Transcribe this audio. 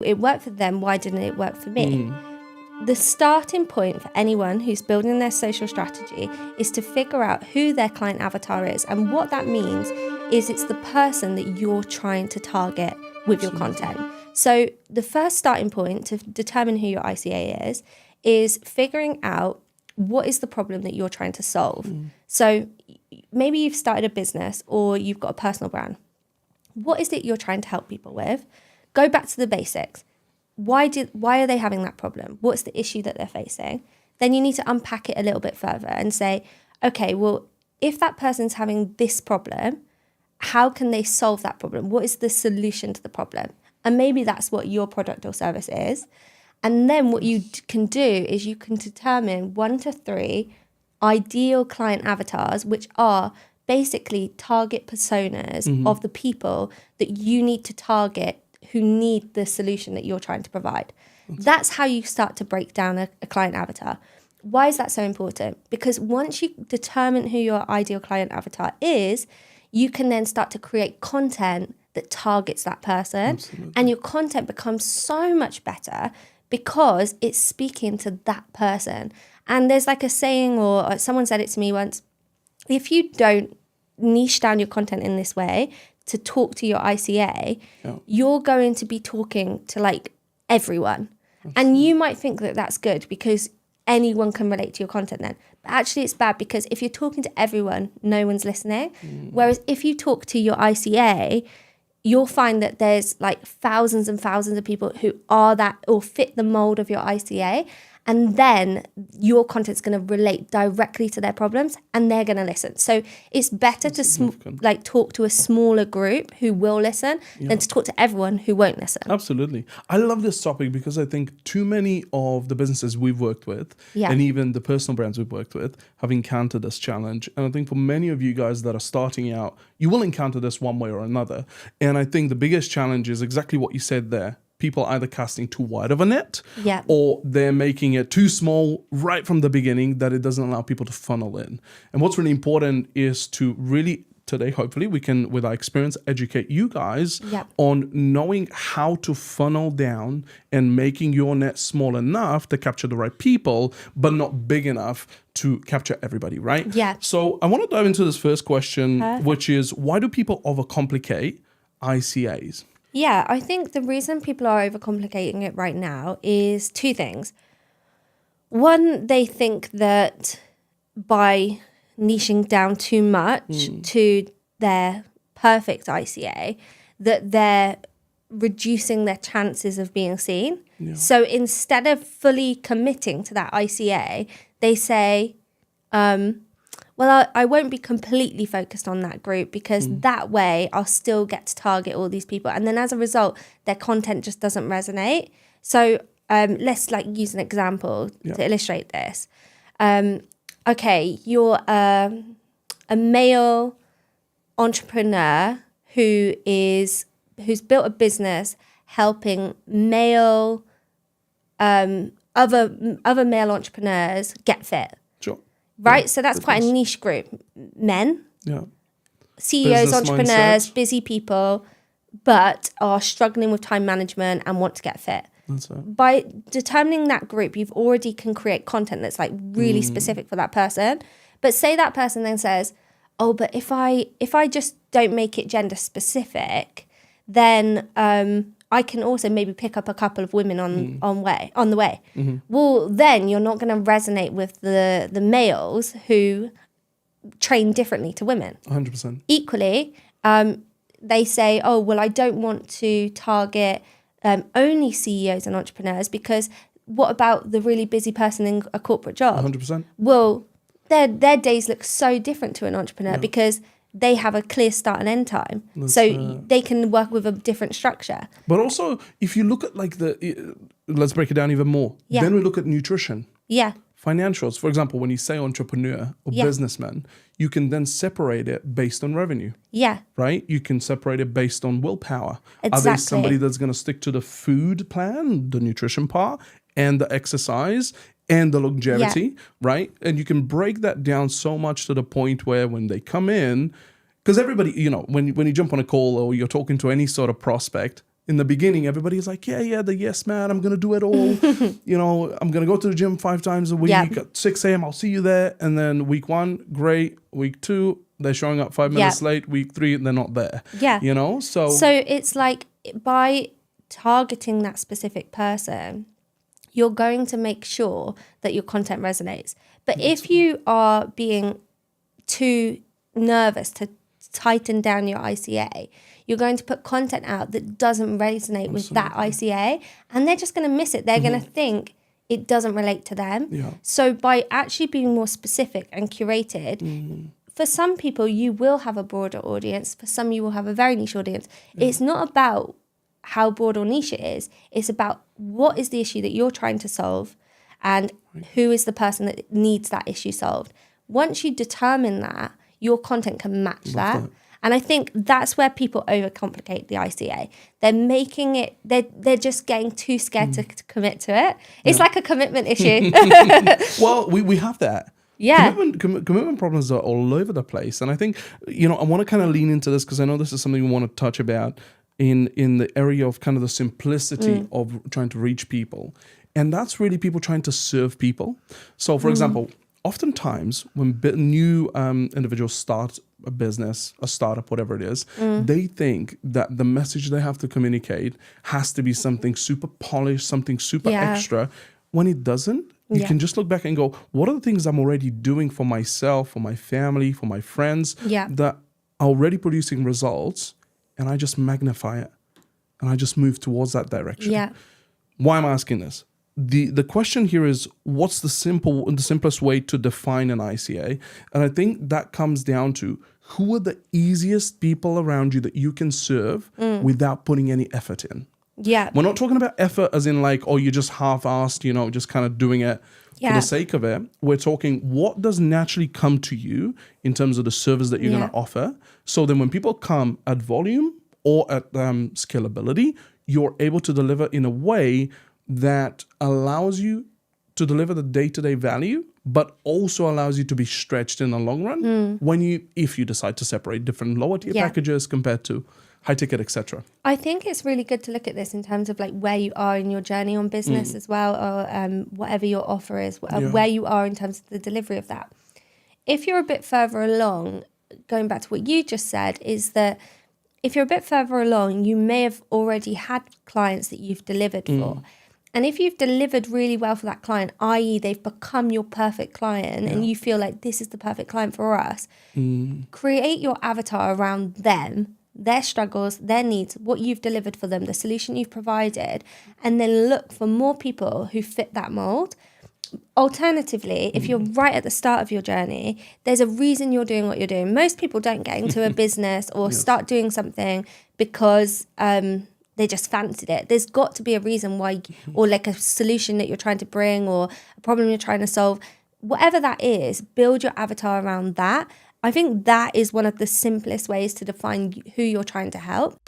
it worked for them, why didn't it work for me? The starting point for anyone who's building their social strategy is to figure out who their client avatar is. And what that means is it's the person that you're trying to target with your content. So the first starting point to determine who your ICA is figuring out what is the problem that you're trying to solve. So maybe you've started a business or you've got a personal brand. What is it you're trying to help people with? Go back to the basics. Why are they having that problem? What's the issue that they're facing? Then you need to unpack it a little bit further and say, okay, well, if that person's having this problem, how can they solve that problem? What is the solution to the problem? And maybe that's what your product or service is. And then what you can do is you can determine 1 to 3 ideal client avatars, which are basically target personas of the people that you need to target who need the solution that you're trying to provide. That's how you start to break down a client avatar. Why is that so important? Because once you determine who your ideal client avatar is, you can then start to create content that targets that person. Absolutely. And your content becomes so much better because it's speaking to that person. And there's like a saying, or someone said it to me once, if you don't niche down your content in this way to talk to your ICA, you're going to be talking to like everyone. And you might think that that's good because anyone can relate to your content then. But actually it's bad because if you're talking to everyone, no one's listening. Whereas if you talk to your ICA, you'll find that there's like thousands and thousands of people who are that or fit the mold of your ICA. And then your content's going to relate directly to their problems and they're going to listen. So it's better to talk to a smaller group who will listen than to talk to everyone who won't listen. Absolutely. I love this topic because I think too many of the businesses we've worked with and even the personal brands we've worked with have encountered this challenge. And I think for many of you guys that are starting out, you will encounter this one way or another. And I think the biggest challenge is exactly what you said there. People either casting too wide of a net or they're making it too small right from the beginning that it doesn't allow people to funnel in. And what's really important is to really today, hopefully we can, with our experience, educate you guys on knowing how to funnel down and making your net small enough to capture the right people, but not big enough to capture everybody, right? Yeah. So I want to dive into this first question, which is why do people overcomplicate ICAs? Yeah, I think the reason people are overcomplicating it right now is 2 things. One, they think that by niching down too much to their perfect ICA, that they're reducing their chances of being seen. So instead of fully committing to that ICA, they say, well, I won't be completely focused on that group because that way I'll still get to target all these people. And then as a result, their content just doesn't resonate. So let's use an example to illustrate this. Okay, you're a male entrepreneur who's built a business helping male other male entrepreneurs get fit. Sure. Right? So that's quite a niche group. Men, CEOs, Business entrepreneurs, mindset. busy people, but are struggling with time management and want to get fit. That's it. By determining that group, you've already can create content that's like really specific for that person. But say that person then says, oh, but if I just don't make it gender specific, then I can also maybe pick up a couple of women on the way. Well, then you're not going to resonate with the males who train differently to women. 100%. Equally, they say, oh, well, I don't want to target only CEOs and entrepreneurs because what about the really busy person in a corporate job? 100%. Well, their days look so different to an entrepreneur because they have a clear start and end time. So they can work with a different structure. But also, if you look at let's break it down even more. Yeah. Then we look at nutrition. Yeah. Financials. For example, when you say entrepreneur or businessman, you can then separate it based on revenue. Yeah. Right? You can separate it based on willpower. Exactly. Are they somebody that's going to stick to the food plan, the nutrition part, and the exercise and the longevity, right? And you can break that down so much to the point where when they come in, because everybody, when you jump on a call or you're talking to any sort of prospect, in the beginning, everybody's like, yeah, the yes man, I'm going to do it all. I'm going to go to the gym 5 times a week at 6 a.m. I'll see you there. And then week 1, great. Week 2, they're showing up 5 minutes late. Week 3, they're not there. Yeah. So it's like by targeting that specific person, you're going to make sure that your content resonates. But if you are being too nervous to tighten down your ICA, you're going to put content out that doesn't resonate with that ICA, and they're just going to miss it. They're going to think it doesn't relate to them. Yeah. So by actually being more specific and curated, for some people you will have a broader audience, for some you will have a very niche audience. It's not about how broad or niche it is. It's about what is the issue that you're trying to solve and who is the person that needs that issue solved. Once you determine that, your content can match that. And I think that's where people overcomplicate the ICA. They're making it, they're just getting too scared to commit to it. It's like a commitment issue. Well, we have that. Yeah. Commitment problems are all over the place. And I think, I want to kind of lean into this because I know this is something we want to touch about in the area of kind of the simplicity of trying to reach people. And that's really people trying to serve people. So, for example, oftentimes when new individuals start a business, a startup, whatever it is, they think that the message they have to communicate has to be something super polished, something super extra. When it doesn't, you can just look back and go, what are the things I'm already doing for myself, for my family, for my friends that are already producing results, and I just magnify it and I just move towards that direction. Yeah. Why am I asking this? The question here is, what's the simplest way to define an ICA? And I think that comes down to who are the easiest people around you that you can serve without putting any effort in. Yeah. We're not talking about effort as in like, oh, you're just half-assed, just kind of doing it for the sake of it. We're talking what does naturally come to you in terms of the service that you're going to offer. So then when people come at volume or at scalability, you're able to deliver in a way that allows you to deliver the day-to-day value, but also allows you to be stretched in the long run if you decide to separate different lower tier packages compared to high ticket, etc. I think it's really good to look at this in terms of like where you are in your journey on business as well, or whatever your offer is, where you are in terms of the delivery of that. If you're a bit further along, going back to what you just said, is that if you're a bit further along, you may have already had clients that you've delivered for. And if you've delivered really well for that client, i.e. they've become your perfect client and you feel like this is the perfect client for us, create your avatar around them, their struggles, their needs, what you've delivered for them, the solution you've provided, and then look for more people who fit that mold. Alternatively, if you're right at the start of your journey, there's a reason you're doing what you're doing. Most people don't get into a business or start doing something because they just fancied it. There's got to be a reason why, or like a solution that you're trying to bring or a problem you're trying to solve. Whatever that is, build your avatar around that. I think that is one of the simplest ways to define who you're trying to help.